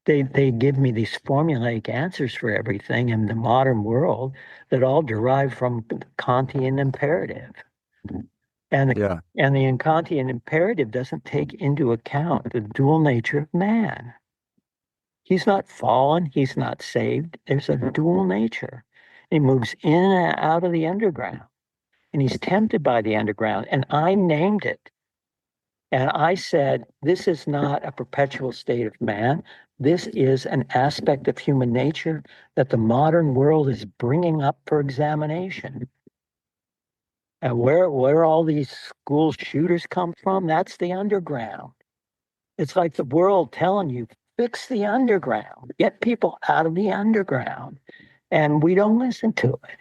they give me these formulaic answers for everything in the modern world that all derive from the Kantian imperative. And Yeah. the Kantian imperative doesn't take into account the dual nature of man. He's not fallen, he's not saved. There's a dual nature. He moves in and out of the underground, and he's tempted by the underground. And I named it. And I said, this is not a perpetual state of man. This is an aspect of human nature that the modern world is bringing up for examination. And where all these school shooters come from, that's the underground. It's like the world telling you, fix the underground, get people out of the underground. And we don't listen to it.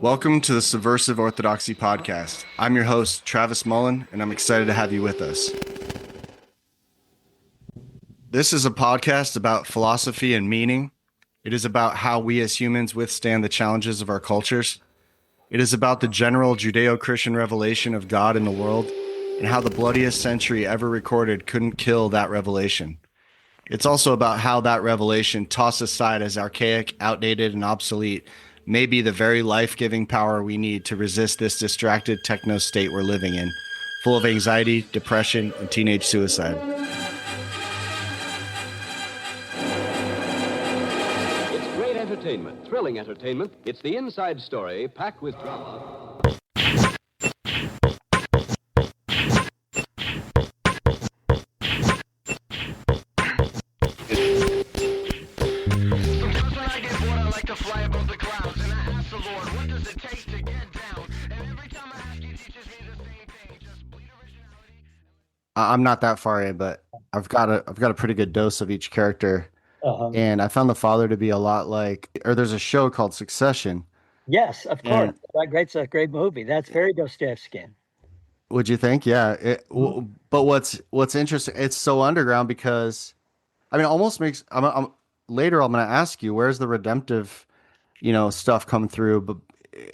Welcome to the Subversive Orthodoxy Podcast. I'm your host, Travis Mullen, and I'm excited to have you with us. This is a podcast about philosophy and meaning. It is about how we as humans withstand the challenges of our cultures. It is about the general Judeo-Christian revelation of God in the world and how the bloodiest century ever recorded couldn't kill that revelation. It's also about how that revelation, tossed aside as archaic, outdated, and obsolete, may be the very life-giving power we need to resist this distracted techno state we're living in, full of anxiety, depression, and teenage suicide. It's great entertainment, thrilling entertainment. It's the inside story packed with drama. I'm not that far in, but I've got a pretty good dose of each character. And I found the father to be a lot like, or there's a show called Succession. Yes, of course. And It's a great movie. That's very Dostoevsky. would you think? Yeah. But what's interesting, it's so underground because, I mean, it almost makes, later I'm going to ask you, where's the redemptive, stuff come through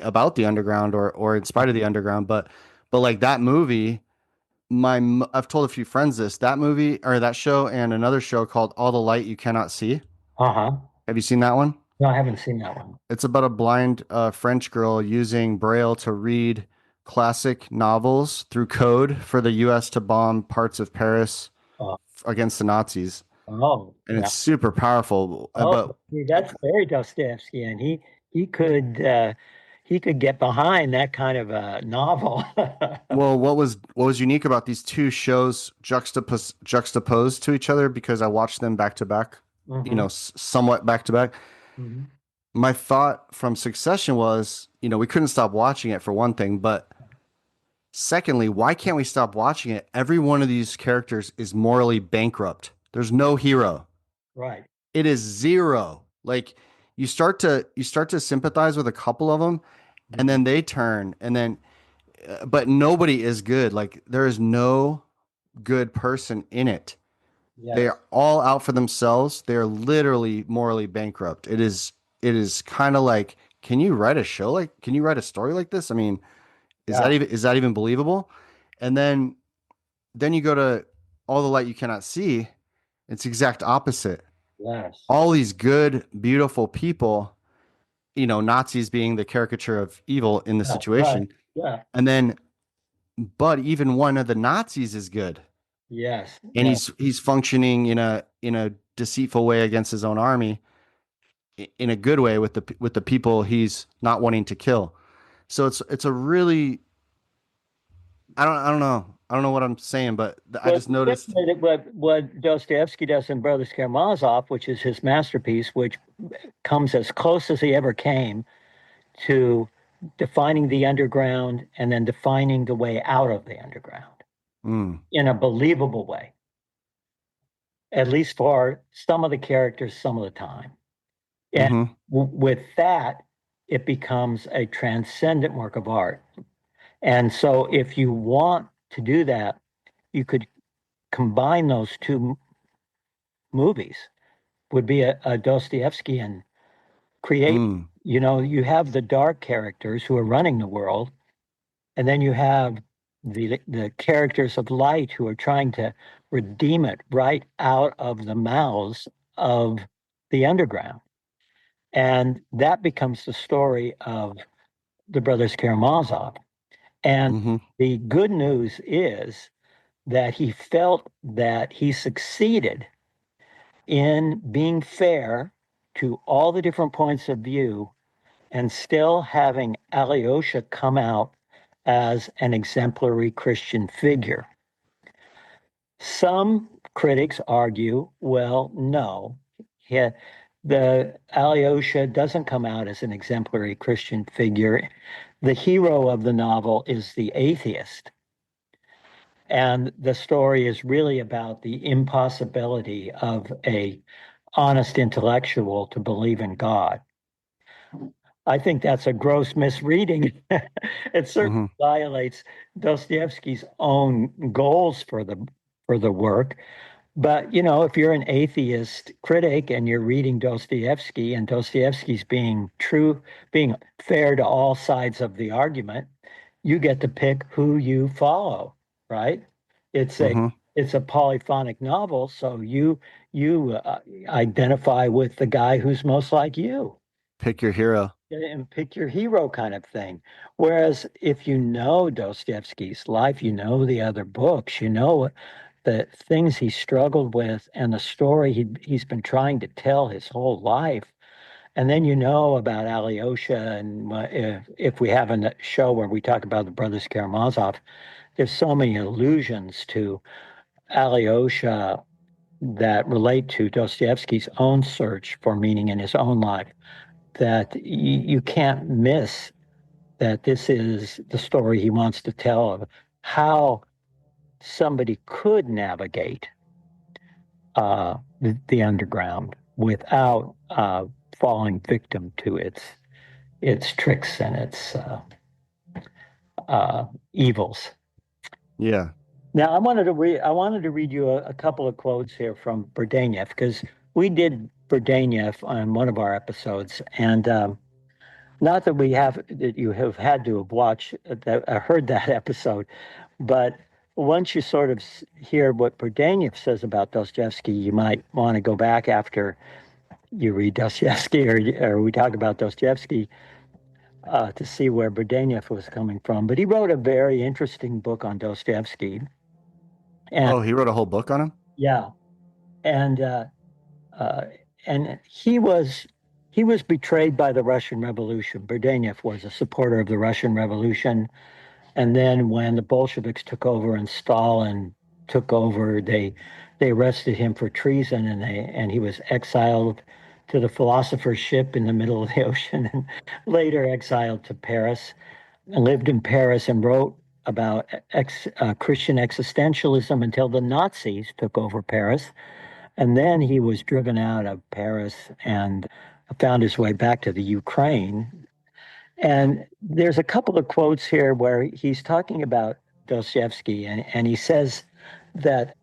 about the underground or in spite of the underground. But like that movie, I've told a few friends that movie or that show and another show called All the Light You Cannot See. Uh-huh. Have you seen that one? No, I haven't seen that one. It's about a blind French girl using Braille to read classic novels through code for the U.S. to bomb parts of Paris Oh, against the Nazis. oh, And yeah. it's super powerful. Oh, see, that's very Dostoevsky, and he could get behind that kind of a novel. Well, what was unique about these two shows juxtaposed to each other, because I watched them back to back, somewhat back to back. Mhm. My thought from Succession was, we couldn't stop watching it for one thing, but secondly, why can't we stop watching it? Every one of these characters is morally bankrupt. There's no hero. Right. It is zero. Like you start to sympathize with a couple of them, and then they turn, and then but nobody is good. Like there is no good person in it. Yes. They are all out for themselves. They're literally morally bankrupt. It is kind of like, can you write a story like this? I mean, is that even believable? And then you go to All the Light You Cannot See. It's the exact opposite. Yes. All these good, beautiful people, Nazis being the caricature of evil in the situation. Right. Yeah. And then, but even one of the Nazis is good. Yes. And Yeah. he's functioning in a deceitful way against his own army, in a good way with the people he's not wanting to kill. So it's a really, I don't know what I'm saying, but I just noticed what Dostoevsky does in Brothers Karamazov, which is his masterpiece, which comes as close as he ever came to defining the underground and then defining the way out of the underground in a believable way, at least for some of the characters, some of the time. And with that, it becomes a transcendent work of art. And so if you want to do that, you could combine those two movies, would be a Dostoevskian create. You have the dark characters who are running the world, and then you have the characters of light who are trying to redeem it right out of the mouths of the underground. And that becomes the story of the brothers Karamazov. And Mm-hmm. the good news is that he felt that he succeeded in being fair to all the different points of view and still having Alyosha come out as an exemplary Christian figure. Some critics argue, well, no, the Alyosha doesn't come out as an exemplary Christian figure. The hero of the novel is the atheist. And the story is really about the impossibility of a honest intellectual to believe in God. I think that's a gross misreading. It certainly Mm-hmm. violates Dostoevsky's own goals for the work. But you know, if you're an atheist critic and you're reading Dostoevsky and Dostoevsky's being true, being fair to all sides of the argument, you get to pick who you follow, right? It's a Mm-hmm. it's a polyphonic novel, so you identify with the guy who's most like you Pick your hero. and pick your hero kind of thing. Whereas if you know Dostoevsky's life, you know the other books, you know the things he struggled with and the story he's been trying to tell his whole life. And then you know about Alyosha, and if we have a show where we talk about the brothers Karamazov, there's so many allusions to Alyosha that relate to Dostoevsky's own search for meaning in his own life that you can't miss that this is the story he wants to tell of how somebody could navigate the underground without falling victim to its tricks and its evils. Yeah. Now, I wanted to read you a couple of quotes here from Berdanev because we did Berdanev on one of our episodes, and not that you have had to have watched that, heard that episode, but once you sort of hear what Berdanev says about Dostoevsky, you might want to go back after you read Dostoevsky or we talk about Dostoevsky to see where Berdanev was coming from. But he wrote a very interesting book on Dostoevsky. And Oh, he wrote a whole book on him? yeah, and uh, and he was betrayed by the Russian Revolution. Berdanev was a supporter of the Russian Revolution, and then when the Bolsheviks took over and Stalin took over, they arrested him for treason, and he was exiled to the philosopher's ship in the middle of the ocean, and later exiled to Paris, and lived in Paris and wrote about Christian existentialism until the Nazis took over Paris. And then he was driven out of Paris and found his way back to the Ukraine. And there's a couple of quotes here where he's talking about Dostoevsky, and he says that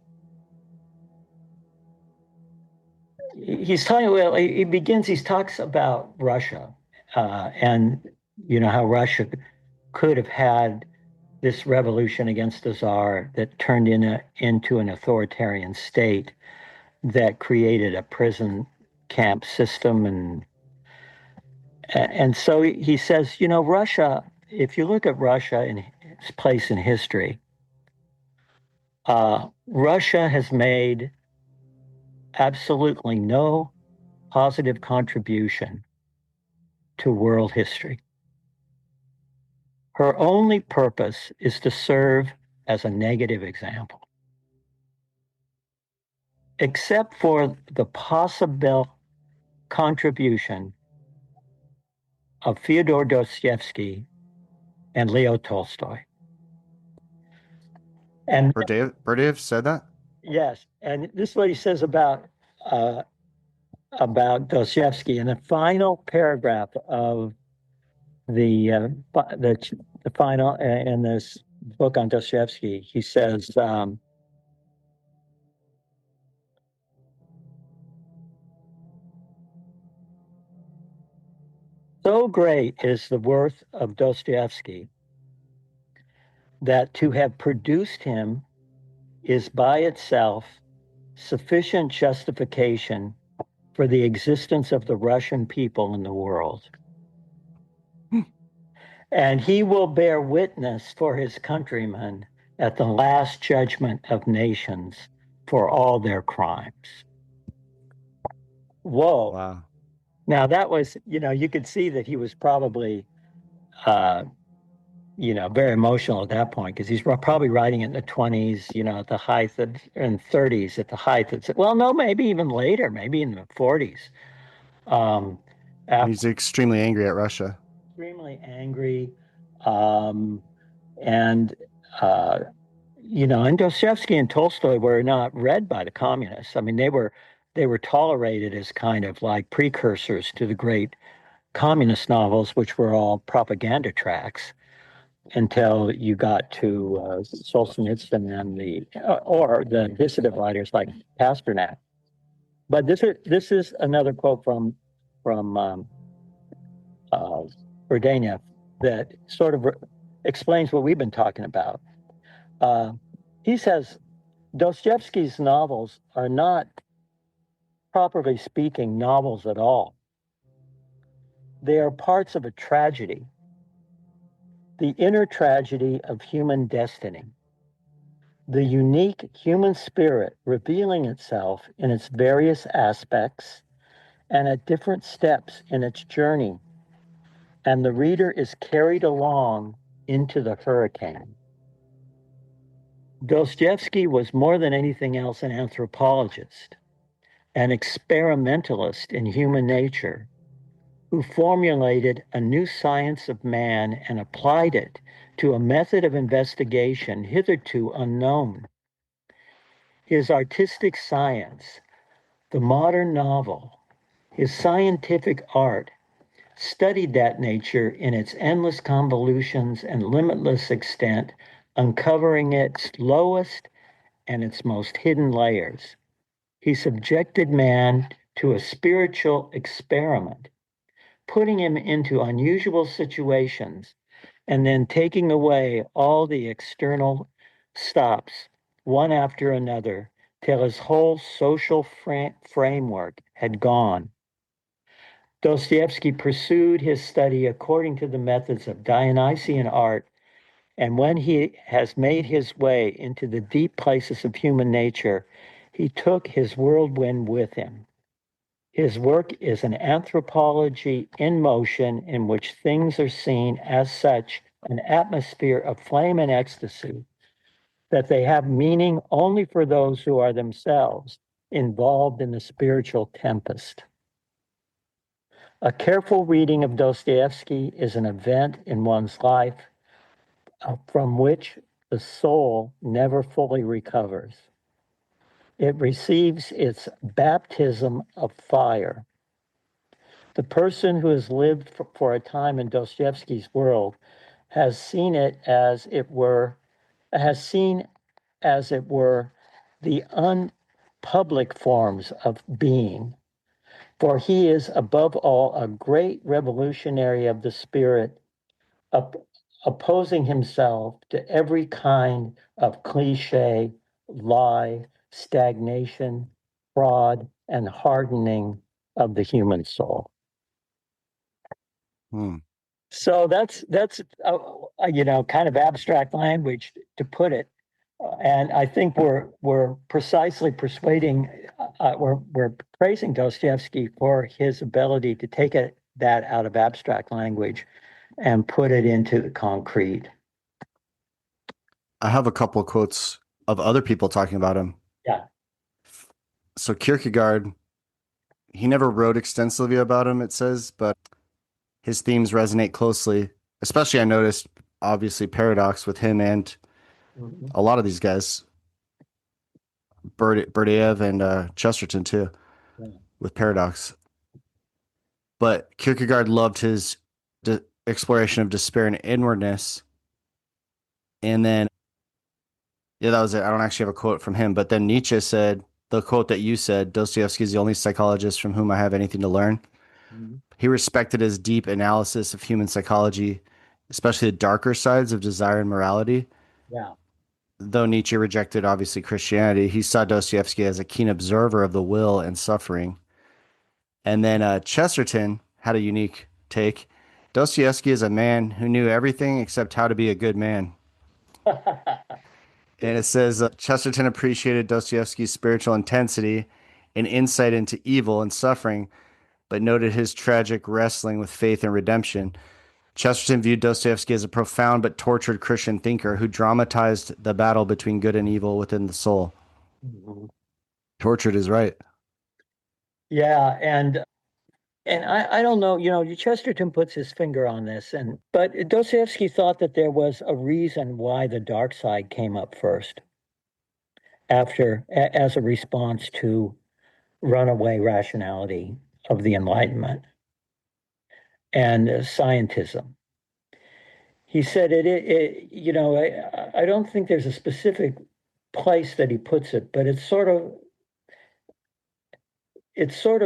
well, he talks about Russia, and you know how Russia could have had this revolution against the Tsar that turned into an authoritarian state that created a prison camp system. And so he says, you know, Russia, if you look at Russia and its place in history, Russia has made absolutely no positive contribution to world history. Her only purpose is to serve as a negative example, except for the possible contribution of Fyodor Dostoevsky and Leo Tolstoy. And Berdaev said that? yes, and this is what he says uh, about Dostoevsky in the final paragraph of the final in this book on Dostoevsky. He says, "So great is the worth of Dostoevsky that to have produced him is by itself sufficient justification for the existence of the Russian people in the world. And he will bear witness for his countrymen at the last judgment of nations for all their crimes. Whoa. Wow. Now that was, you could see that he was probably, very emotional at that point because he's probably writing it in the 20s, at the height of, and 30s at the height. Well, no, maybe even later, maybe in the 40s. He's extremely angry at Russia. Extremely angry. Um, and, uh, and Dostoevsky and Tolstoy were not read by the communists. I mean, they were tolerated as kind of like precursors to the great communist novels, which were all propaganda tracks until you got to Solzhenitsyn and or the dissident writers like Pasternak. But this is another quote from Urdanev that sort of explains what we've been talking about. He says Dostoevsky's novels are not, properly speaking, novels at all. They are parts of a tragedy, the inner tragedy of human destiny, the unique human spirit revealing itself in its various aspects and at different steps in its journey, and the reader is carried along into the hurricane. Dostoevsky was more than anything else an anthropologist, an experimentalist in human nature, who formulated a new science of man and applied it to a method of investigation hitherto unknown. His artistic science, the modern novel, his scientific art, studied that nature in its endless convolutions and limitless extent, uncovering its lowest and its most hidden layers. He subjected man to a spiritual experiment, putting him into unusual situations and then taking away all the external stops, one after another, till his whole social framework had gone. Dostoevsky pursued his study according to the methods of Dionysian art, and when he has made his way into the deep places of human nature, he took his whirlwind with him. His work is an anthropology in motion in which things are seen as such, an atmosphere of flame and ecstasy, that they have meaning only for those who are themselves involved in the spiritual tempest. A careful reading of Dostoevsky is an event in one's life from which the soul never fully recovers. It receives its baptism of fire. The person who has lived for a time in Dostoevsky's world has seen it as it were, has seen as it were the unpublic forms of being. For he is above all a great revolutionary of the spirit, opposing himself to every kind of cliche, lie, stagnation, fraud, and hardening of the human soul. So that's kind of abstract language to put it, and I think we're precisely persuading, we're praising Dostoevsky for his ability to take that out of abstract language and put it into the concrete. I have a couple of quotes of other people talking about him. Yeah. So Kierkegaard, he never wrote extensively about him, it says, but his themes resonate closely. Especially, I noticed, obviously, paradox with him and a lot of these guys, Berdyaev and Chesterton too, with paradox. But Kierkegaard loved his exploration of despair and inwardness. And then, yeah, that was it. I don't actually have a quote from him, but then Nietzsche said, the quote that you said, Dostoevsky is the only psychologist from whom I have anything to learn. He respected his deep analysis of human psychology, especially the darker sides of desire and morality, Yeah. Though Nietzsche rejected obviously Christianity, he saw Dostoevsky as a keen observer of the will and suffering. And then Chesterton had a unique take. Dostoevsky is a man who knew everything except how to be a good man. And it says Chesterton appreciated Dostoevsky's spiritual intensity and insight into evil and suffering, but noted his tragic wrestling with faith and redemption. Chesterton viewed Dostoevsky as a profound but tortured Christian thinker who dramatized the battle between good and evil within the soul. Mhm. Tortured is right. Yeah, and I don't know, Chesterton puts his finger on this, but Dostoevsky thought that there was a reason why the dark side came up first, as a response to runaway rationality of the Enlightenment and scientism. He said I don't think there's a specific place that he puts it, but it's sort of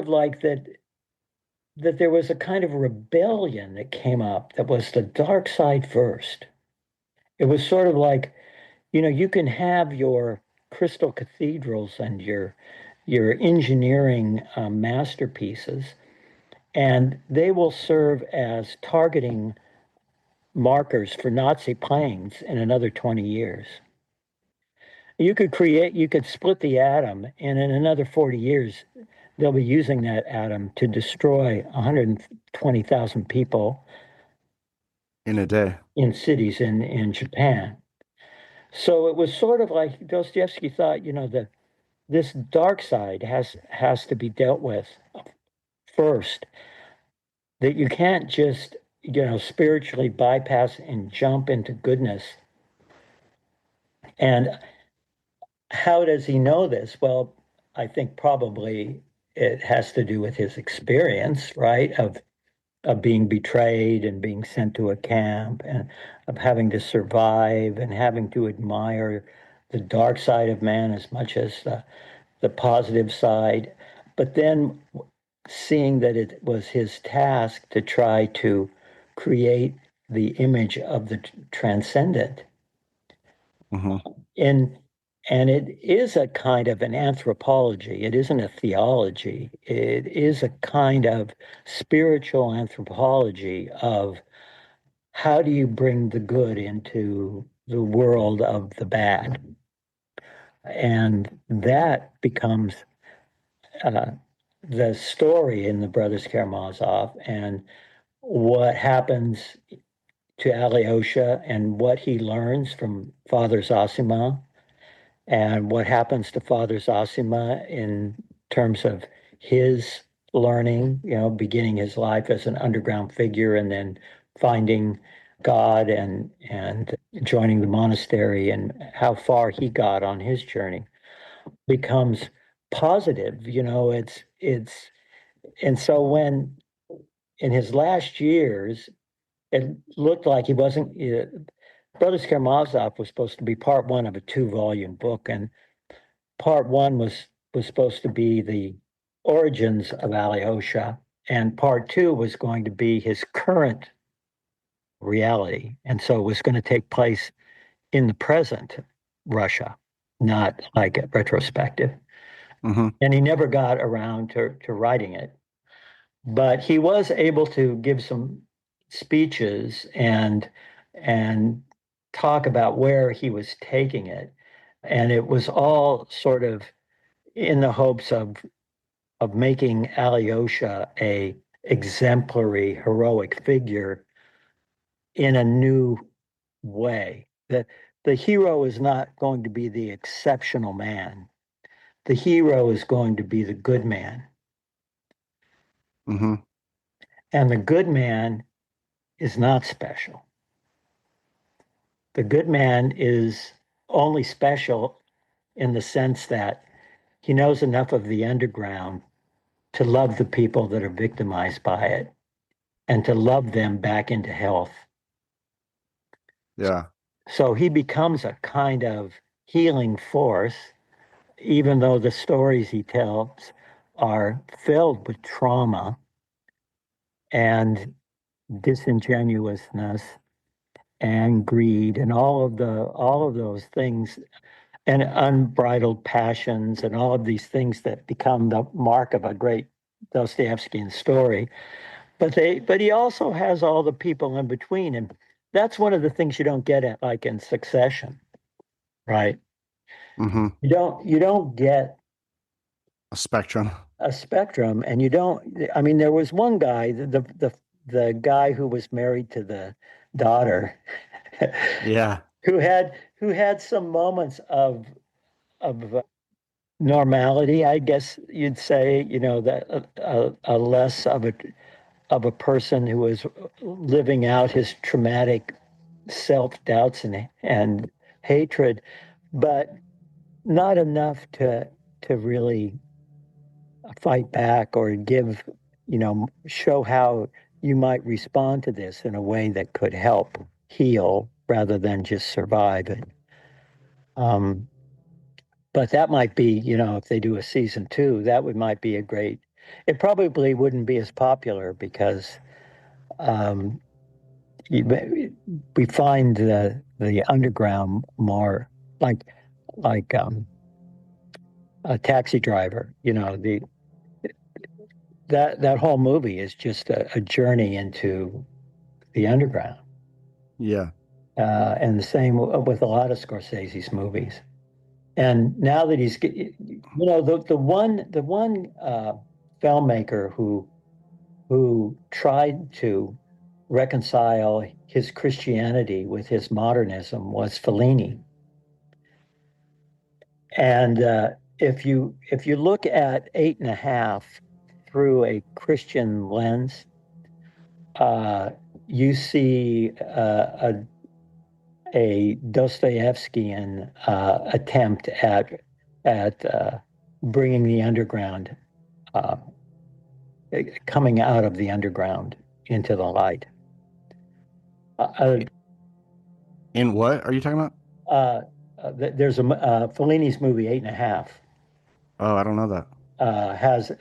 like that there was a kind of rebellion that came up that was the dark side first. It was sort of like, you can have your crystal cathedrals and your engineering masterpieces, and they will serve as targeting markers for Nazi planes in another 20 years. You could split the atom, and in another 40 years, they'll be using that atom to destroy 120,000 people In a day. in cities in Japan. So it was sort of like Dostoevsky thought, that this dark side has to be dealt with first, that you can't just, spiritually bypass and jump into goodness. And how does he know this? Well, I think probably it has to do with his experience, right? Of being betrayed and being sent to a camp and of having to survive and having to admire the dark side of man as much as the positive side. But then seeing that it was his task to try to create the image of the transcendent. Mm-hmm. And and it is a kind of an anthropology. It isn't a theology. It is a kind of spiritual anthropology of how do you bring the good into the world of the bad? And that becomes uh, the story in the Brothers Karamazov and what happens to Alyosha and what he learns from Father Zosima and what happens to Father Zosima in terms of his learning, beginning his life as an underground figure and then finding God and joining the monastery and how far he got on his journey becomes positive. It's and so when in his last years it looked like he wasn't. Brothers Karamazov was supposed to be part one of a two-volume book, and part one was supposed to be the origins of Alyosha, and part two was going to be his current reality, and so it was going to take place in the present Russia, not like a retrospective. Mm-hmm. And he never got around to writing it, but he was able to give some speeches and talk about where he was taking it, and it was all sort of in the hopes of making Alyosha a exemplary heroic figure in a new way. The hero is not going to be the exceptional man. The hero is going to be the good man. Mm-hmm. And the good man is not special. The good man is only special in the sense that he knows enough of the underground to love the people that are victimized by it and to love them back into health. Yeah. So he becomes a kind of healing force, even though the stories he tells are filled with trauma and disingenuousness and greed and all of those things and unbridled passions and all of these things that become the mark of a great Dostoevskian story. But he also has all the people in between, and that's one of the things you don't get at like in Succession, right? Mm-hmm. You don't get A spectrum. a spectrum, and you don't. I mean, there was one guy, the guy who was married to the daughter, Yeah. who had some moments of normality, I guess you'd say. You know, that a less of a person who was living out his traumatic self doubts and hatred, but not enough to really fight back or give, show how you might respond to this in a way that could help heal rather than just survive it. Um, but that might be, if they do a season two, might be a great. It probably wouldn't be as popular because um, we find the underground more like a Taxi Driver. That whole movie is just a journey into the underground. Yeah. And the same with a lot of Scorsese's movies. And now that the one filmmaker who tried to reconcile his Christianity with his modernism was Fellini. And if you look at Eight and a Half through a Christian lens, uh, you see a Dostoevskian attempt at bringing the underground, uh, coming out of the underground into the light. In what are you talking about? There's a Fellini's movie Eight and a Half. Oh, I don't know that. Has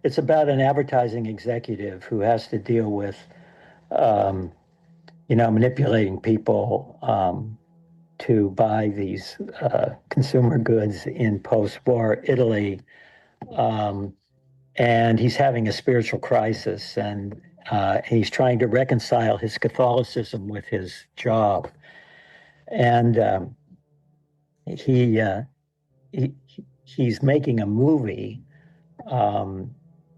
It's about an advertising executive who has to deal with um, manipulating people to buy these consumer goods in post-war Italy. Um, and he's having a spiritual crisis, and he's trying to reconcile his Catholicism with his job. And he, uh, he he's making a movie um,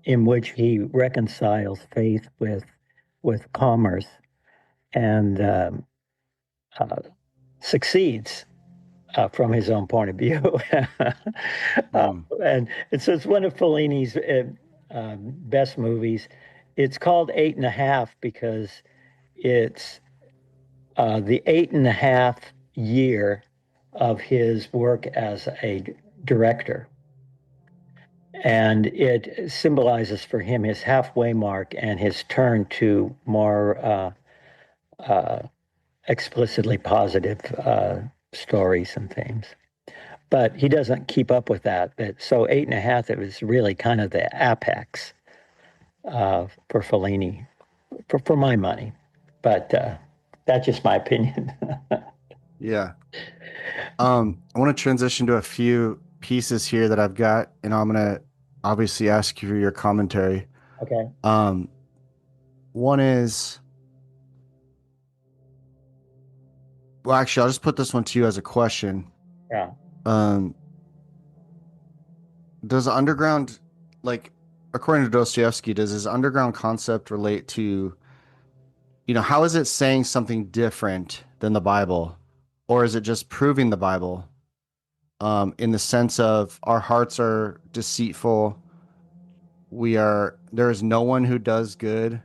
in which he reconciles faith with commerce and uh, succeeds from his own point of view. It's one of Fellini's best movies. It's called Eight and a Half because it's the 8.5 year of his work as a director. And it symbolizes for him his halfway mark and his turn to more uh, explicitly positive stories and themes. But he doesn't keep up with that. So Eight and a Half, it was really kind of the apex for Fellini, for my money. But that's just my opinion. Yeah. I want to transition to a few pieces here that I've got, and I'm going to obviously ask you for your commentary. Okay. One is, well, actually, I'll just put this one to you as a question. Yeah. Does underground, like, according to Dostoevsky, does his underground concept relate to, how is it saying something different than the Bible? Or is it just proving the Bible? In the sense of our hearts are deceitful. There is no one who does good.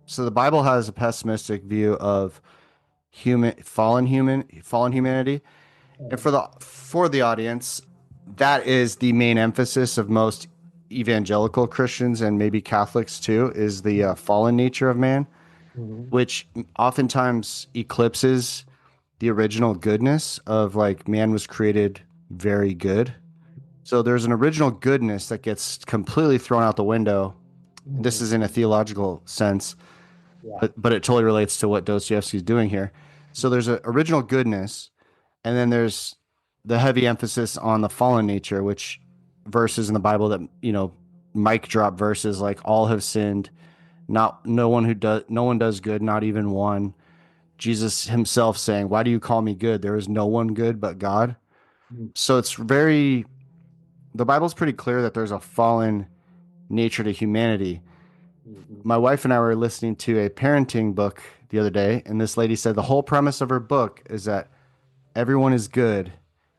So the Bible has a pessimistic view of fallen humanity. And for the audience, that is the main emphasis of most evangelical Christians and maybe Catholics too, is the fallen nature of man, which oftentimes eclipses the original goodness of, like, man was created very good. So there's an original goodness that gets completely thrown out the window. This is in a theological sense, Yeah. but it totally relates to what Dostoevsky is doing here. So there's an original goodness, and then there's the heavy emphasis on the fallen nature, which verses in the Bible that, mic drop verses like all have sinned, not no one does good, not even one. Jesus himself saying, "Why do you call me good? There is no one good but God." So the Bible's pretty clear that there's a fallen nature to humanity. My wife and I were listening to a parenting book the other day, and this lady said the whole premise of her book is that everyone is good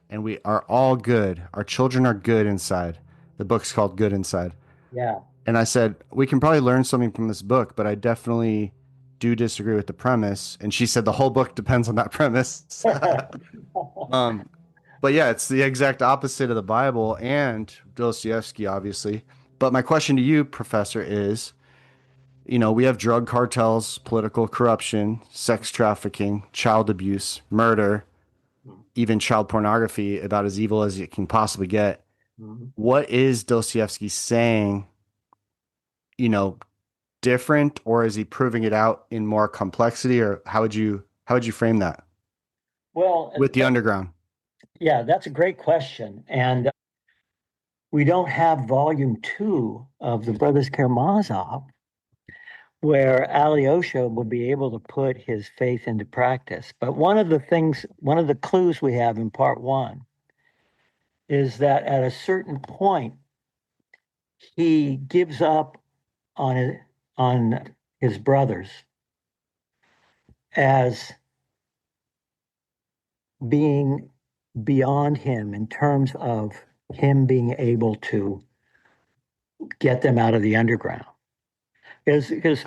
and we are all good. Our children are good inside. The book's called Good Inside. Yeah. And I said, we can probably learn something from this book, but I definitely do disagree with the premise. And she said the whole book depends on that premise. um, but yeah, it's the exact opposite of the Bible and Dostoevsky, obviously. But my question to you, Professor, is, we have drug cartels, political corruption, sex trafficking, child abuse, murder, even child pornography, about as evil as it can possibly get. What is Dostoevsky saying, you know, different, or is he proving it out in more complexity, or how would you frame that Well, with the underground? yeah, that's a great question. And we don't have volume two of the Brothers Karamazov, where Alyosha will be able to put his faith into practice. But one of the clues we have in part one is that at a certain point, he gives up on his brothers as being beyond him in terms of him being able to get them out of the underground. Because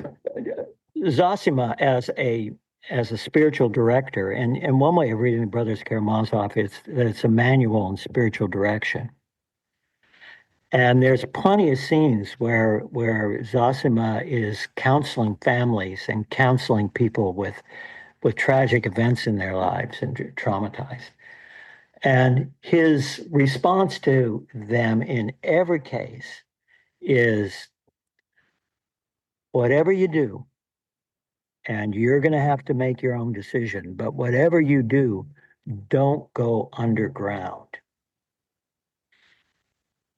Zosima as a spiritual director, and one way of reading the Brothers Karamazov is that it's a manual in spiritual direction. And there's plenty of scenes where Zosima is counseling families and counseling people with tragic events in their lives and traumatized. And his response to them in every case is whatever you do, and you're going to have to make your own decision, but whatever you do, don't go underground.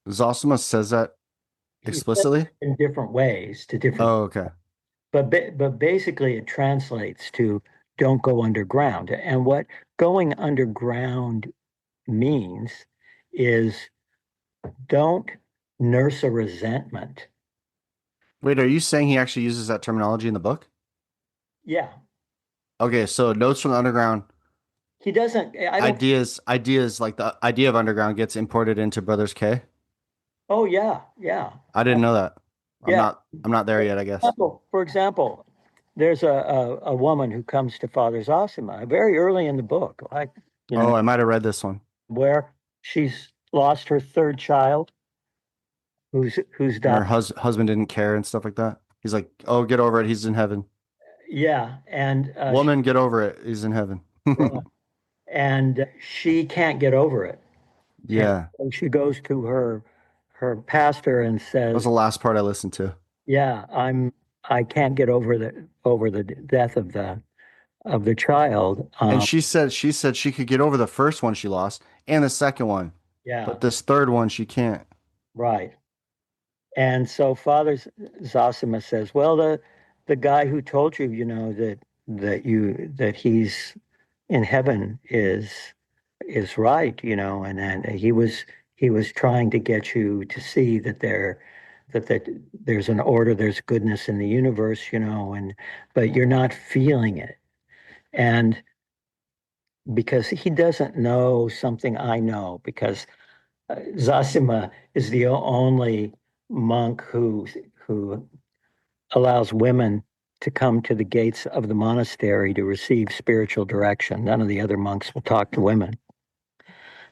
Zosima says that He says explicitly. it in different ways to different, Oh, okay. but basically it translates to don't go underground. And what going underground means is don't nurse a resentment. Wait, are you saying he actually uses that terminology in the book? Yeah, Okay, so notes from the underground, he doesn't. I don't. ideas like the idea of underground gets imported into Brothers K. Oh yeah, yeah, I didn't know that. I'm yeah. not I'm not there yet, I guess. For example, there's a woman who comes to Father Zosima very early in the book, like you Oh, know, I might have read this one. where she's lost her third child, who's And died. her husband didn't care and stuff like that. He's like, "Oh, get over it. He's in heaven." Yeah, and Woman, get over it. He's in heaven. she can't get over it, and Yeah. so she goes to her pastor and That was says, the last part I listened to. "Yeah, I can't get over the death of the child." And she said she could get over the first one she lost and the second one, Yeah, but this third one she can't. right. And so Father Zosima says, "Well, the guy who told you, that he's in heaven is right, and he was trying to get you to see that there's an order, there's goodness in the universe, and but you're not feeling it, and because he doesn't know something I know, because Zosima is the only monk who allows women to come to the gates of the monastery to receive spiritual direction. None of the other monks will talk to women.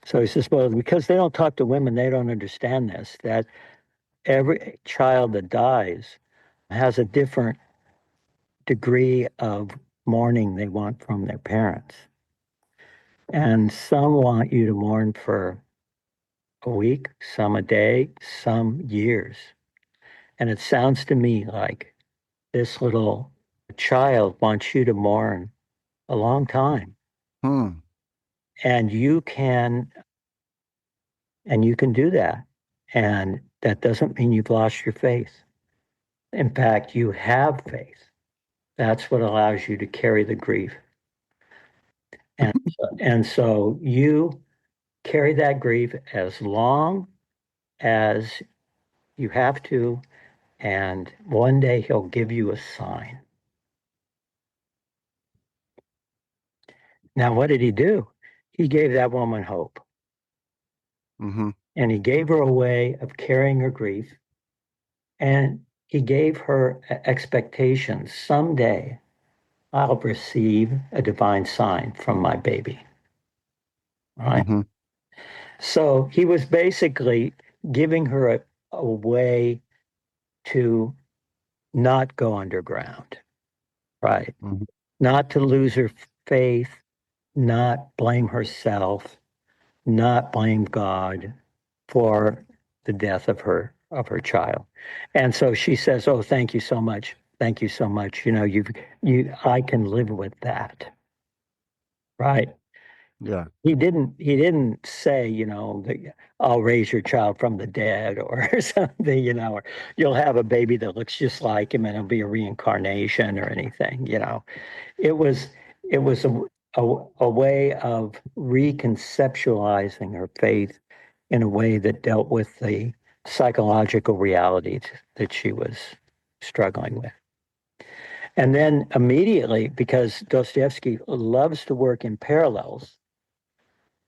So he says, well, because they don't talk to women, they don't understand this, that every child that dies has a different degree of mourning they want from their parents. And some want you to mourn for a week, some a day, some years. And it sounds to me like this little child wants you to mourn a long time. Hmm. And you can do that. And that doesn't mean you've lost your faith. In fact, you have faith. That's what allows you to carry the grief. And, and so you carry that grief as long as you have to, and one day he'll give you a sign. Now, what did he do? He gave that woman hope. Mm-hmm. And he gave her a way of carrying her grief. And he gave her expectations. Someday I'll receive a divine sign from my baby. Right? Mm-hmm. So he was basically giving her a way to not go underground, right? Mm-hmm. Not to lose her faith, not blame herself, not blame God for the death of her child. And so she says, "Oh, thank you so much. Thank you so much. You know, I can live with that." Right? Yeah. He didn't say, you know, that I'll raise your child from the dead or something, you know, or you'll have a baby that looks just like him and it'll be a reincarnation or anything, you know. It was it was a way of reconceptualizing her faith in a way that dealt with the psychological realities that she was struggling with. And then immediately, because Dostoevsky loves to work in parallels,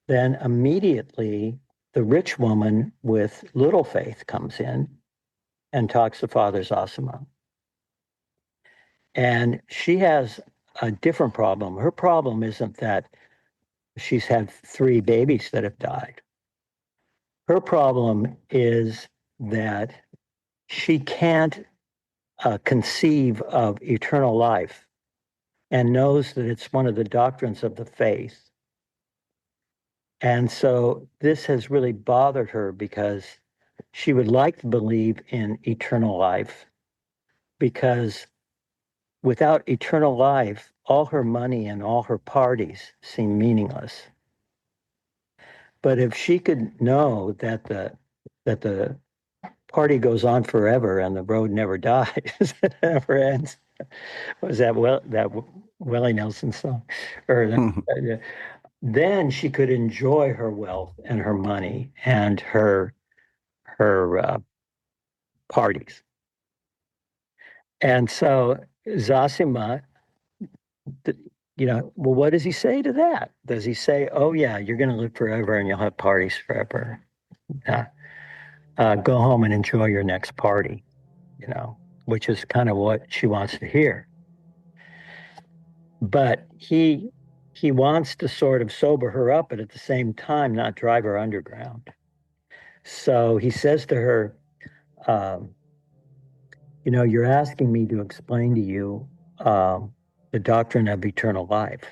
then immediately the rich woman with little faith comes in and talks to Father Zosima. And she has a different problem. Her problem isn't that she's had 3 babies that have died. Her problem is that she can't conceive of eternal life and knows that it's one of the doctrines of the faith. And so this has really bothered her because she would like to believe in eternal life, because without eternal life, all her money and all her parties seem meaningless. But if she could know that the party goes on forever and the road never dies, it never ends. Was that Willie Nelson song? Or then she could enjoy her wealth and her money and her parties. And so Zosima, you know, well, what does he say to that? Does he say, "Oh yeah, you're going to live forever and you'll have parties forever"? Go home and enjoy your next party, you know, which is kind of what she wants to hear. But he wants to sort of sober her up, but at the same time not drive her underground. So he says to her, um, you know, you're asking me to explain to you the doctrine of eternal life.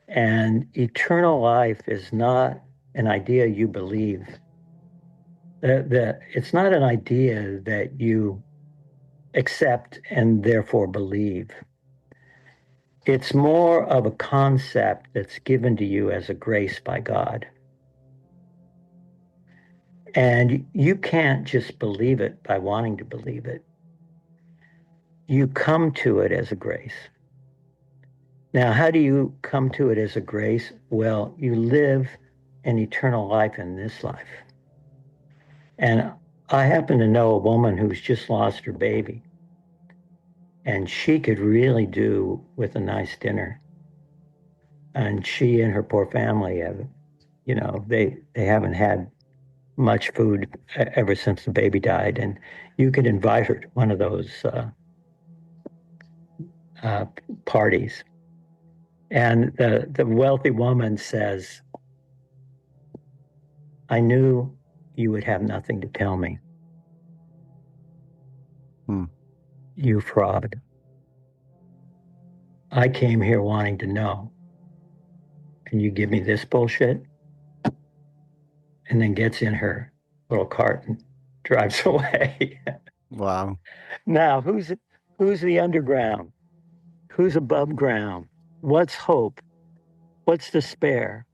And eternal life is not an idea you believe. It's not an idea that you accept and therefore believe. It's more of a concept that's given to you as a grace by God. And you can't just believe it by wanting to believe it. You come to it as a grace. Now, how do you come to it as a grace? Well, you live an eternal life in this life. And I happen to know a woman who's just lost her baby, and she could really do with a nice dinner. And she and her poor family have, you know, they haven't had much food ever since the baby died. And you could invite her to one of those uh, parties. And the wealthy woman says, "I knew you would have nothing to tell me. Hmm. You fraud. I came here wanting to know. And you give me this bullshit?" And then gets in her little cart and drives away. Wow. Now, who's the underground? Who's above ground? what's hope? What's despair?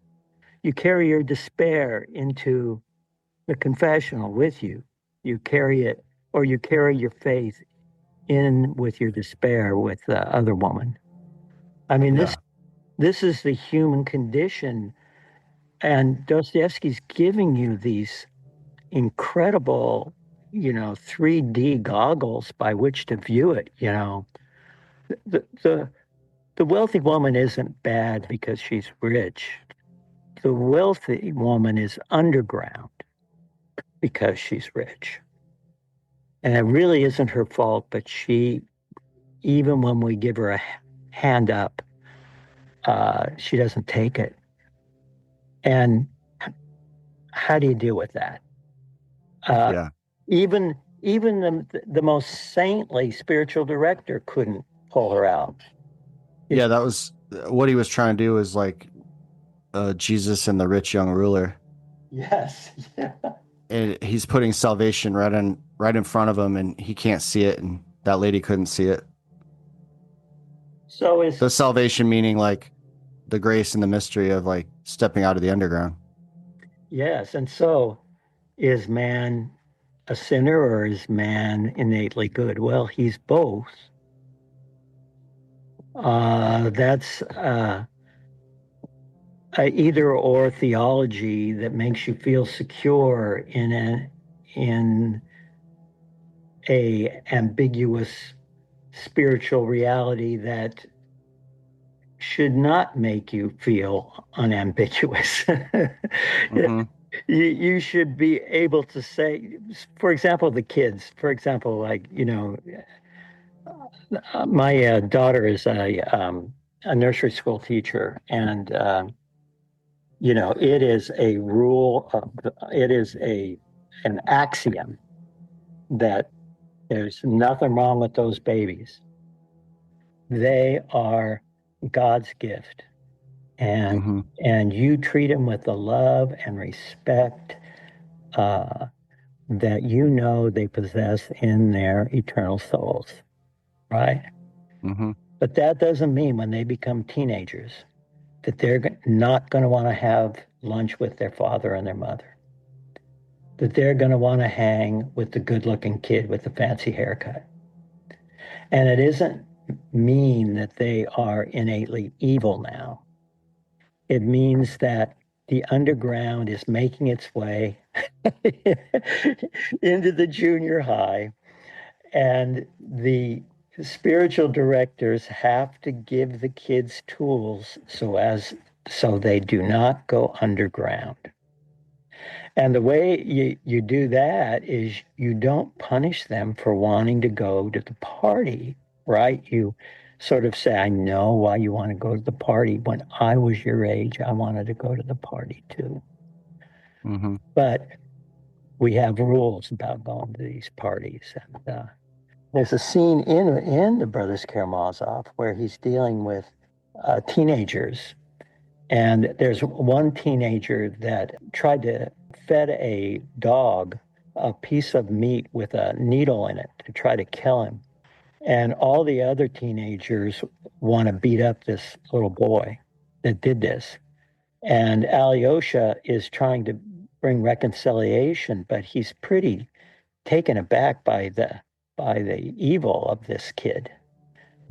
You carry your despair into the confessional with you. You carry it, or you carry your faith in with your despair with the other woman. I mean, Yeah. this is the human condition, and Dostoevsky's giving you these incredible, 3D goggles by which to view it. The wealthy woman isn't bad because she's rich. The wealthy woman is underground because she's rich. And it really isn't her fault, but even when we give her a hand up, she doesn't take it. And how do you deal with that? Uh, Yeah. even the most saintly spiritual director couldn't pull her out. Yeah, that was what he was trying to do, is like Jesus and the rich young ruler. Yes. Yeah. And he's putting salvation right in front of him, and he can't see it, and that lady couldn't see it. So is The salvation meaning like the grace and the mystery of like stepping out of the underground. yes, and so is man a sinner or is man innately good? Well, he's both. That's a either or theology that makes you feel secure in a ambiguous spiritual reality that should not make you feel unambiguous. Mm-hmm. You should be able to say, for example, the kids, for example, like, my daughter is a nursery school teacher, and it is a rule of it is an axiom that there's nothing wrong with those babies. They are God's gift, and Mm-hmm. and you treat them with the love and respect uh, that they possess in their eternal souls, right? Mm-hmm. But that doesn't mean when they become teenagers that they're not going to want to have lunch with their father and their mother, that they're going to want to hang with the good looking kid with the fancy haircut. And it isn't mean that they are innately evil now. It means that the underground is making its way into the junior high, and the spiritual directors have to give the kids tools so they do not go underground. And the way you do that is you don't punish them for wanting to go to the party, right? You sort of say, I know why you want to go to the party. When I was your age, I wanted to go to the party too. Mm-hmm. But we have rules about going to these parties. And there's a scene in the Brothers Karamazov where he's dealing with teenagers. And there's one teenager that tried to fed a dog a piece of meat with a needle in it to try to kill him. And all the other teenagers want to beat up this little boy that did this. And Alyosha is trying to bring reconciliation, but he's pretty taken aback by the evil of this kid.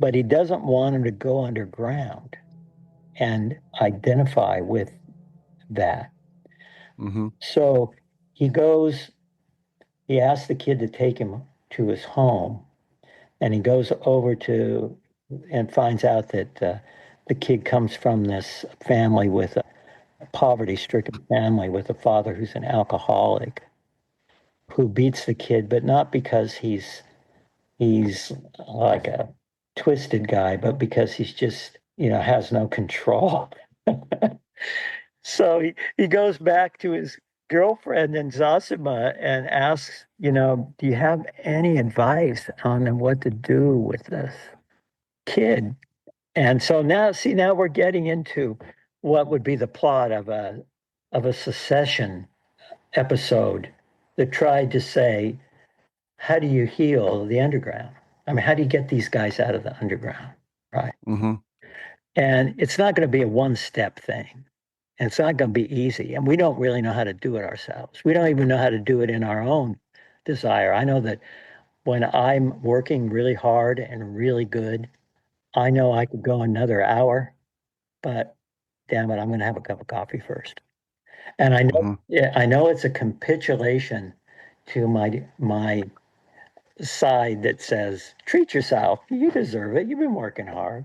But he doesn't want him to go underground and identify with that. Mm-hmm. So he goes, he asks the kid to take him to his home, and he goes over to and finds out that the kid comes from this family with a poverty-stricken family with a father who's an alcoholic who beats the kid, but not because he's like a twisted guy, but because he's just has no control. So he goes back to his girlfriend in Zosima and asks, do you have any advice on what to do with this kid? And so now we're getting into what would be the plot of a secession episode that tried to say, how do you heal the underground? I mean, how do you get these guys out of the underground? Right. Mm-hmm. And it's not going to be a one-step thing. And it's not going to be easy. And we don't really know how to do it ourselves. We don't even know how to do it in our own desire. I know that when I'm working really hard and really good, I know I could go another hour, but damn it, I'm going to have a cup of coffee first. And I know, Hmm. yeah, I know it's a capitulation to my side that says, treat yourself. You deserve it. You've been working hard.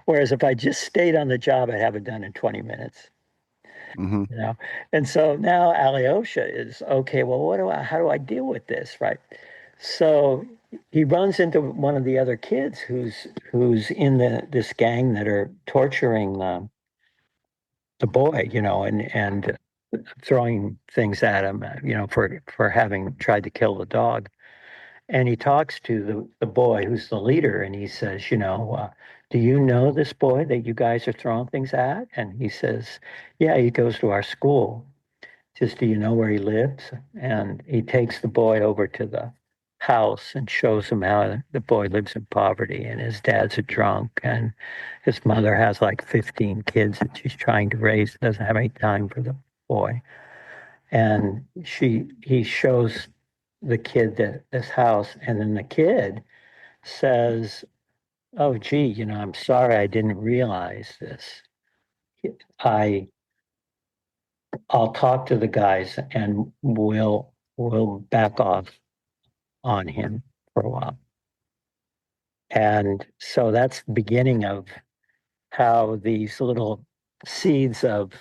Whereas if I just stayed on the job, I'd have it done in 20 minutes. Hmm. You know, and so now Alyosha is okay. Well, how do I deal with this, right? So he runs into one of the other kids who's in this gang that are torturing the boy, and throwing things at him, for having tried to kill the dog. And he talks to the boy who's the leader, and he says, do you know this boy that you guys are throwing things at? And he says, yeah, he goes to our school. Says, do you know where he lives? And he takes the boy over to the house and shows him how the boy lives in poverty, and his dad's a drunk, and his mother has like 15 kids that she's trying to raise, doesn't have any time for the boy. And he shows the kid this house, and then the kid says, oh gee, I'm sorry, I didn't realize this. I I'll talk to the guys and we'll back off on him for a while. And so that's the beginning of how these little seeds of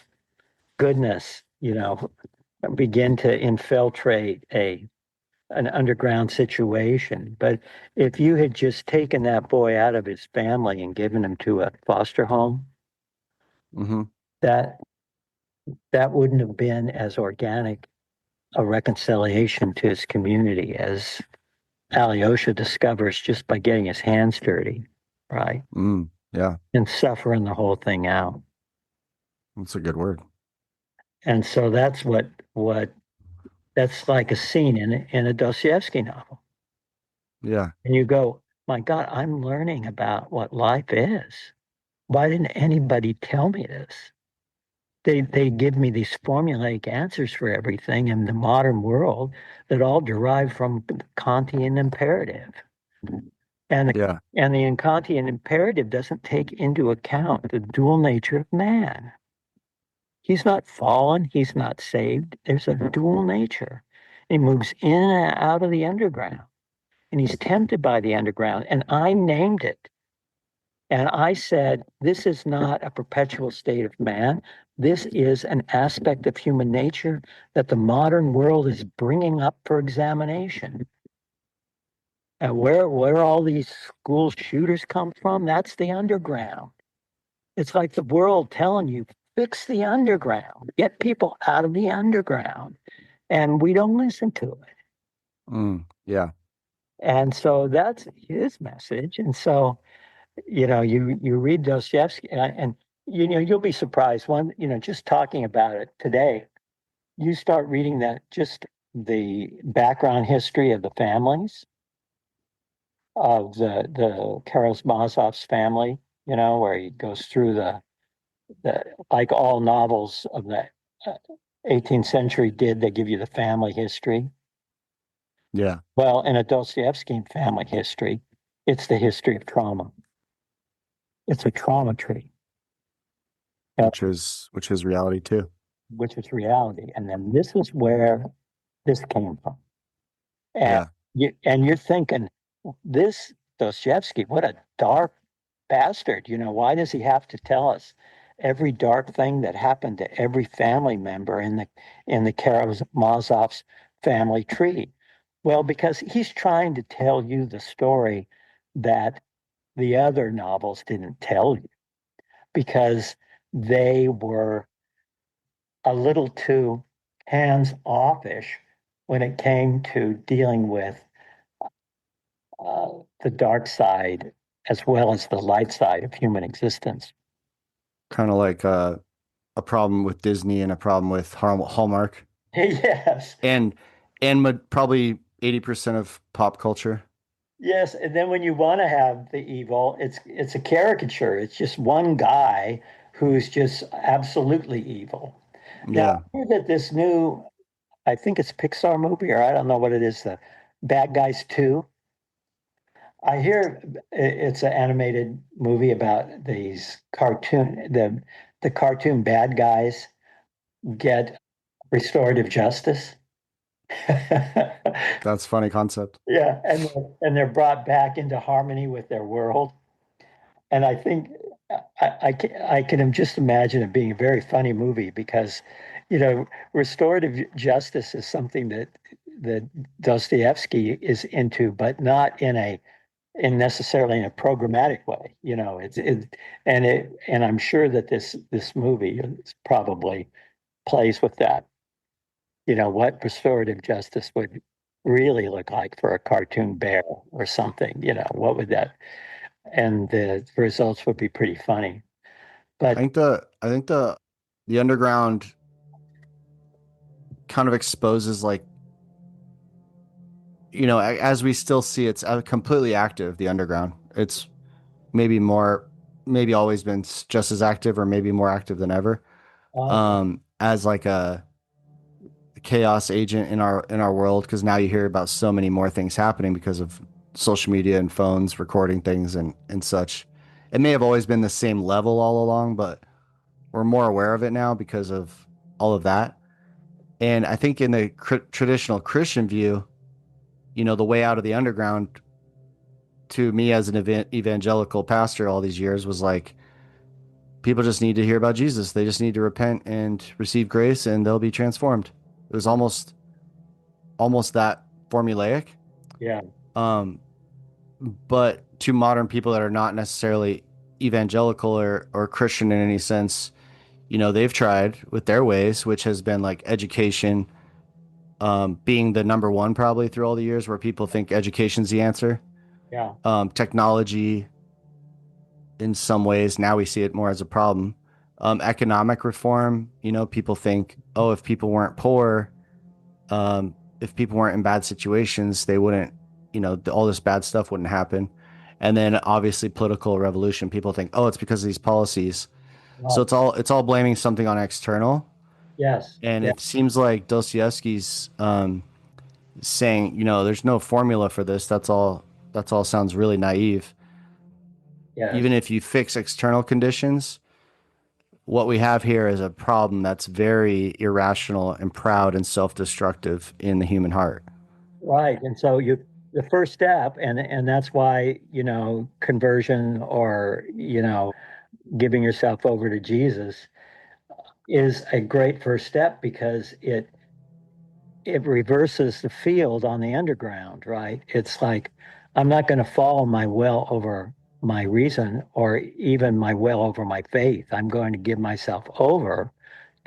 goodness, begin to infiltrate an underground situation. But if you had just taken that boy out of his family and given him to a foster home, Hmm. that that wouldn't have been as organic a reconciliation to his community as Alyosha discovers just by getting his hands dirty, right? Mm. Yeah, And suffering the whole thing out. that's a good word. And so that's that's like a scene in a Dostoevsky novel. Yeah, And you go, my God, I'm learning about what life is. Why didn't anybody tell me this? They give me these formulaic answers for everything in the modern world that all derive from the Kantian imperative. And the, yeah, and the Kantian imperative doesn't take into account the dual nature of man. He's not fallen, he's not saved. There's a dual nature. He moves in and out of the underground, and he's tempted by the underground. And I named it. And I said, this is not a perpetual state of man. This is an aspect of human nature that the modern world is bringing up for examination. And where all these school shooters come from, that's the underground. It's like the world telling you, fix the underground, get people out of the underground. And we don't listen to it. yeah. And so that's his message. And so, you read Dostoevsky and you'll be surprised. Just talking about it today, you start reading that just the background history of the families of the Karamazov's family, where he goes through the like all novels of the 18th century did, they give you the family history. Yeah, Well, in a Dostoevsky family history, it's the history of trauma. It's a trauma tree, uh, which is reality too. which is reality. And then this is where this came from. And Yeah, you're thinking, this Dostoevsky, what a dark bastard. Why does he have to tell us every dark thing that happened to every family member in the Karamazov's family tree? Well, because he's trying to tell you the story that the other novels didn't tell you, because they were a little too hands offish when it came to dealing with the dark side as well as the light side of human existence. kind of like a problem with Disney and a problem with Hallmark, Yes. and probably 80% of pop culture. Yes, and then when you want to have the evil, it's a caricature. It's just one guy who's just absolutely evil. Now, Yeah, I hear that this new, I think it's Pixar movie, or I don't know what it is, the Bad Guys 2. I hear it's an animated movie about these the cartoon bad guys get restorative justice. that's a funny concept. Yeah, and they're brought back into harmony with their world. And I think I can just imagine it being a very funny movie because, restorative justice is something that Dostoevsky is into, but not in necessarily in a programmatic way. And I'm sure that this movie is probably plays with that. What restorative justice would really look like for a cartoon bear or something. What would that? And the results would be pretty funny. But I think the underground kind of exposes like, as we still see, it's completely active. The underground, it's maybe more, maybe always been just as active, or maybe more active than ever. okay, As like a chaos agent in our world, because now you hear about so many more things happening because of social media and phones recording things and such. It may have always been the same level all along, but we're more aware of it now because of all of that. And I think in the traditional Christian view, the way out of the underground to me as an evangelical pastor all these years was like, people just need to hear about Jesus. They just need to repent and receive grace and they'll be transformed. It was almost that formulaic. yeah, Um, but to modern people that are not necessarily evangelical or Christian in any sense, they've tried with their ways, which has been like education, being the number one probably through all the years, where people think education's the answer. yeah, Technology, in some ways, now we see it more as a problem. Economic reform, people think, oh, if people weren't poor, if people weren't in bad situations, they wouldn't, all this bad stuff wouldn't happen. And then obviously political revolution, people think, oh, it's because of these policies. So right, it's all blaming something on external. yes, And yeah, it seems like Dostoevsky's saying, there's no formula for this. That's all sounds really naive. Even yes, if you fix external conditions, what we have here is a problem that's very irrational and proud and self-destructive in the human heart. right. And so the first step, and that's why, conversion or, giving yourself over to Jesus is a great first step because it reverses the field on the underground, right? It's like, I'm not going to follow my will over my reason or even my will over my faith. I'm going to give myself over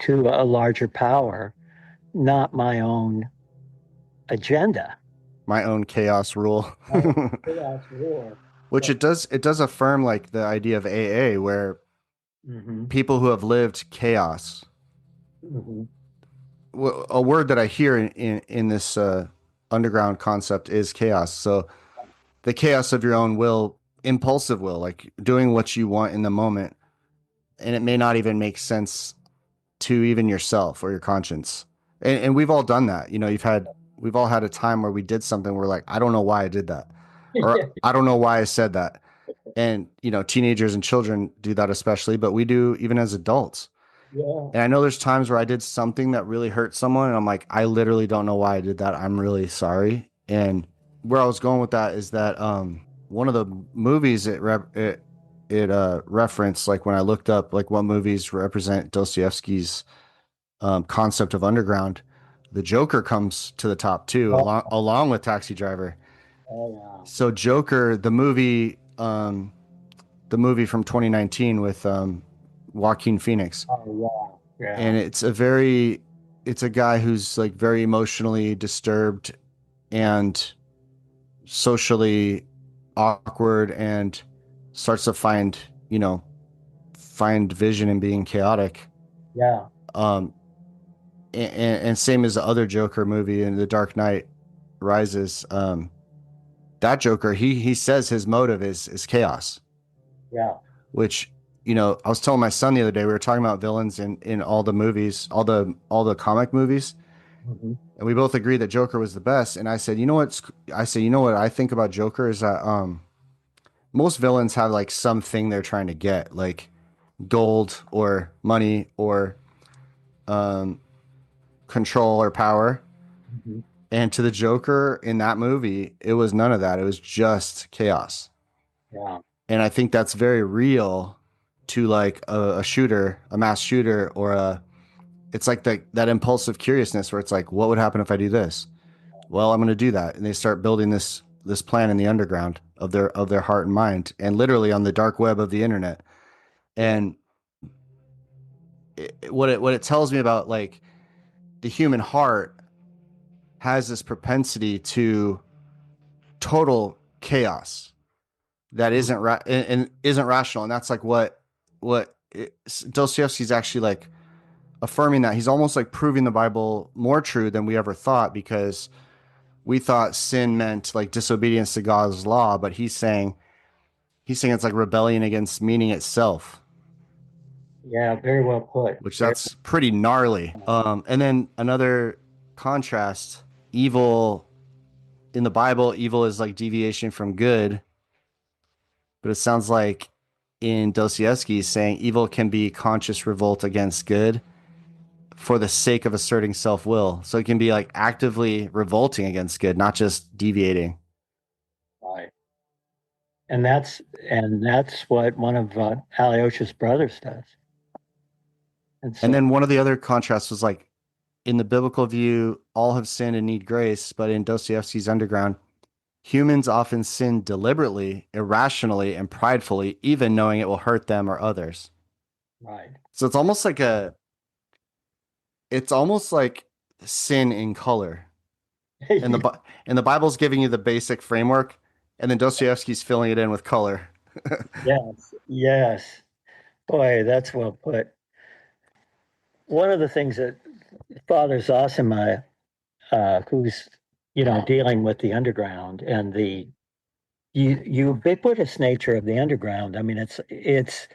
to a larger power, not my own agenda. My own chaos rule. My chaos war. Which So, it does affirm like the idea of AA, where mhm, people who have lived chaos, mhm. a word that I hear in this underground concept is chaos. So the chaos of your own will, impulsive will, like doing what you want in the moment, and it may not even make sense to even yourself or your conscience. And we've all done that. We've all had a time where we did something. We're like, I don't know why I did that, or Yeah, I don't know why I said that. And teenagers and children do that especially, but we do even as adults. yeah, And I know there's times where I did something that really hurt someone, and I'm like, I literally don't know why I did that. I'm really sorry. And where I was going with that is that one of the movies it referenced, like when I looked up like what movies represent Dostoevsky's concept of underground, the Joker comes to the top too, oh, along with Taxi Driver. oh, So Joker, the movie from 2019 with Joaquin Phoenix, yeah, oh, yeah, and yeah, it's a guy who's like very emotionally disturbed and socially awkward, and starts to find vision in being chaotic. yeah, Um, and same as the other Joker movie in The Dark Knight Rises. that Joker, he says his motive is chaos, Yeah. which, I was telling my son the other day, we were talking about villains in all the movies, all the comic movies, Mhm. and we both agreed that Joker was the best. And I said, what I think about Joker is that most villains have like something they're trying to get, like gold or money or control or power. Mhm. And to the Joker in that movie, it was none of that. It was just chaos. Yeah. And I think that's very real to like a shooter, a mass shooter, or it's like that impulsive curiousness where it's like, what would happen if I do this? Well, I'm going to do that. And they start building this plan in the underground of their heart and mind, and literally on the dark web of the internet. Yeah. And what it tells me about like the human heart has this propensity to total chaos that Mhm. and isn't rational, and that's like Dostoevsky's actually like affirming that. He's almost like proving the Bible more true than we ever thought, because we thought sin meant like disobedience to God's law, but he's saying it's like rebellion against meaning itself, Yeah. Very well put. which that's pretty gnarly. And then another contrast, evil in the Bible, evil is like deviation from good, but it sounds like in Dostoevsky saying evil can be conscious revolt against good for the sake of asserting self-will. So it can be like actively revolting against good, not just deviating. Right. And that's what one of Alyosha's brothers does. And And so, then one of the other contrasts was like in the biblical view, all have sinned and need grace, but in Dostoevsky's Underground, humans often sin deliberately, irrationally, and pridefully, even knowing it will hurt them or others. right. So it's almost like sin in color. And the Bible's giving you the basic framework, and then Dostoevsky's filling it in with color. Yes. Yes. Boy, that's well put. One of the things that Father Zosima, who's dealing with the underground and the ubiquitous nature of the underground. I mean, it's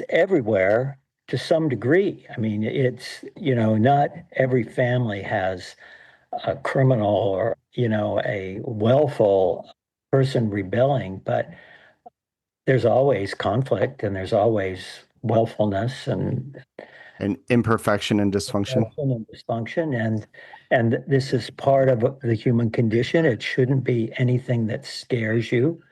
everywhere to some degree. I mean, it's not every family has a criminal or a willful person rebelling, but there's always conflict and there's always willfulness and And imperfection and dysfunction. dysfunction, and this is part of the human condition. It shouldn't be anything that scares you.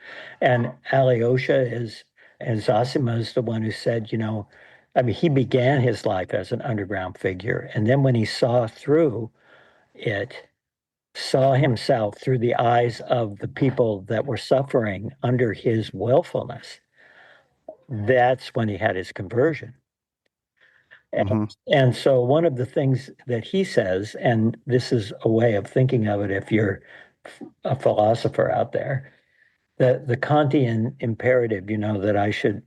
And Alyosha is, and Zosima is the one who said, I mean, he began his life as an underground figure, and then when he saw through it, saw himself through the eyes of the people that were suffering under his willfulness, that's when he had his conversion. And, Hmm. and so one of the things that he says, and this is a way of thinking of it if you're a philosopher out there, the Kantian imperative, that I should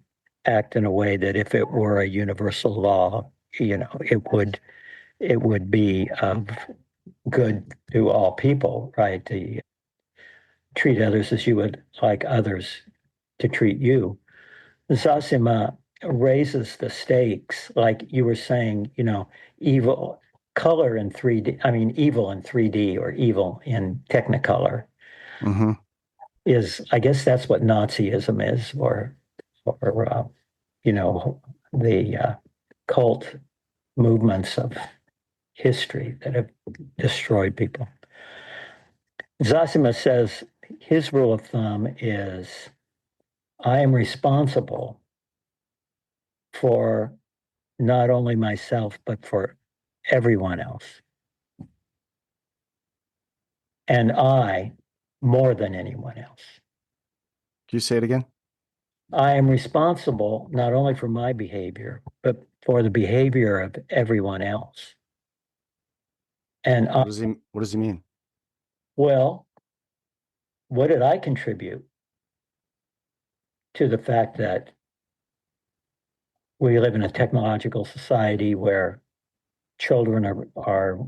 act in a way that if it were a universal law, it would be of good to all people, right? To treat others as you would like others to treat you. Zosima raises the stakes, like you were saying, evil color in 3D, I mean, evil in 3D or evil in Technicolor Hmm. is, I guess that's what Nazism is, or you know, the cult movements of history that have destroyed people. Zosima says his rule of thumb is I am responsible for not only myself, but for everyone else. And I, more than anyone else, Can you say it again? I am responsible not only for my behavior, but for the behavior of everyone else. And What does he mean? well, what did I contribute to the fact that we live in a technological society where children are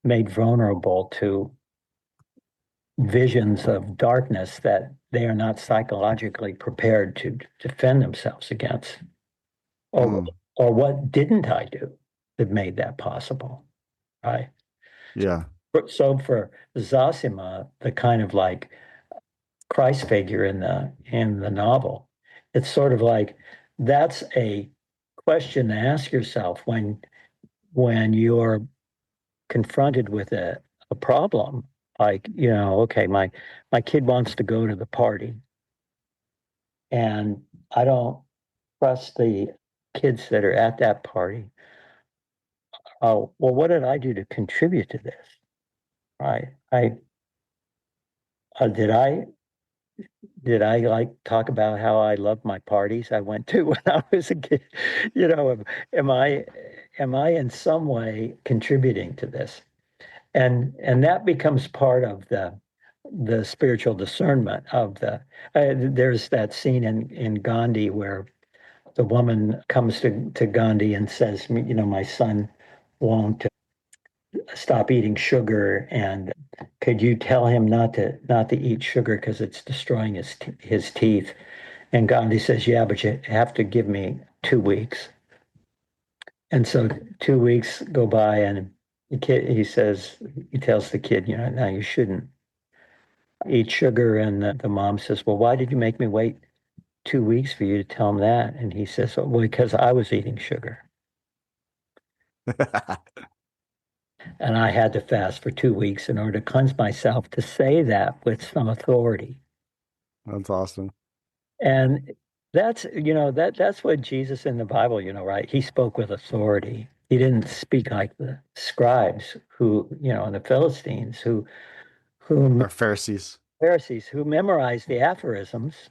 made vulnerable to visions of darkness that they are not psychologically prepared to defend themselves against. Or, or what didn't I do that made that possible, right? Yeah. So for Zosima, the kind of like Christ figure in the novel, it's sort of like that's a question to ask yourself when you're confronted with a problem. Like, okay, my kid wants to go to the party, and I don't trust the kids that are at that party. Oh, well, what did I do to contribute to this? Right? Did I like talk about how I love my parties I went to when I was a kid? Am I in some way contributing to this? And that becomes part of the spiritual discernment of there's that scene in Gandhi where the woman comes to Gandhi and says, my son won't stop eating sugar, and could you tell him not to eat sugar because it's destroying his teeth? And Gandhi says, yeah, but you have to give me 2 weeks. And so 2 weeks go by, and the kid, he tells the kid, now you shouldn't eat sugar. And the mom says, well, why did you make me wait 2 weeks for you to tell him that? And he says, well, because I was eating sugar. And I had to fast for 2 weeks in order to cleanse myself, to say that with some authority. That's awesome. And that's what Jesus in the Bible, right? He spoke with authority. He didn't speak like the scribes and the Philistines who Or Pharisees who memorized the aphorisms.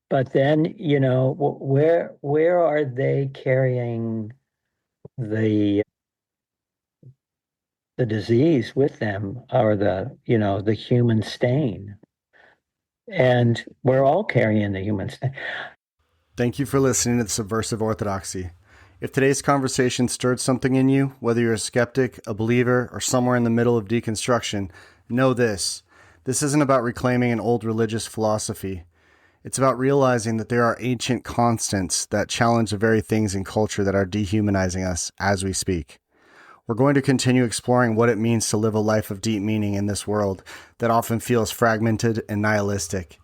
But then, where are they carrying the disease with them, or the human stain? And we're all carrying the human stain. Thank you for listening to Subversive Orthodoxy. If today's conversation stirred something in you, whether you're a skeptic, a believer, or somewhere in the middle of deconstruction, know this. This isn't about reclaiming an old religious philosophy. It's about realizing that there are ancient constants that challenge the very things in culture that are dehumanizing us as we speak. We're going to continue exploring what it means to live a life of deep meaning in this world that often feels fragmented and nihilistic.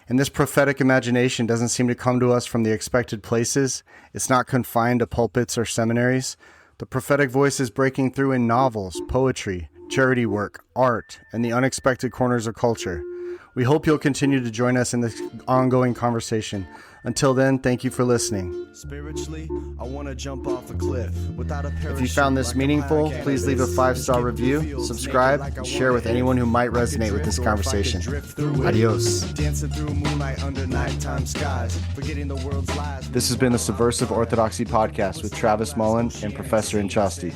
And this prophetic imagination doesn't seem to come to us from the expected places. It's not confined to pulpits or seminaries. The prophetic voice is breaking through in novels, poetry, charity work, art, and the unexpected corners of culture. We hope you'll continue to join us in this ongoing conversation. Until then, thank you for listening. Spiritually, I want to jump off a cliff without a parachute. If you found this meaningful, please leave a 5-star review, subscribe, and share with anyone who might resonate with this conversation. Adios. This has been the Subversive Orthodoxy Podcast with Travis Mullen and Professor Inchasti.